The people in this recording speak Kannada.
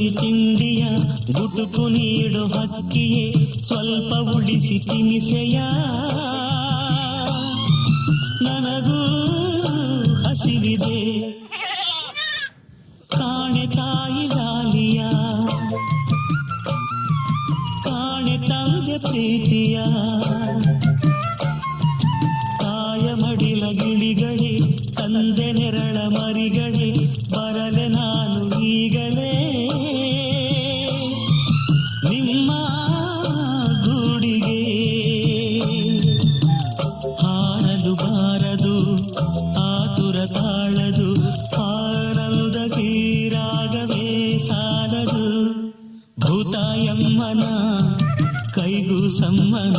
ಹುಳಿ ತಿಂಡಿಯ ಗುಟುಕು ನೀಡು ಹಕ್ಕಿಯೇ ಸ್ವಲ್ಪ ಉಳಿಸಿ ತಿನಿಸೆಯ ನನಗೂ ಹಸಿವಿದೆ ಕಾಣೆ ತಾಯಿ ಲಾಲಿಯ ಕಾಣೆ ತಂದೆ ಪ್ರೀತಿಯ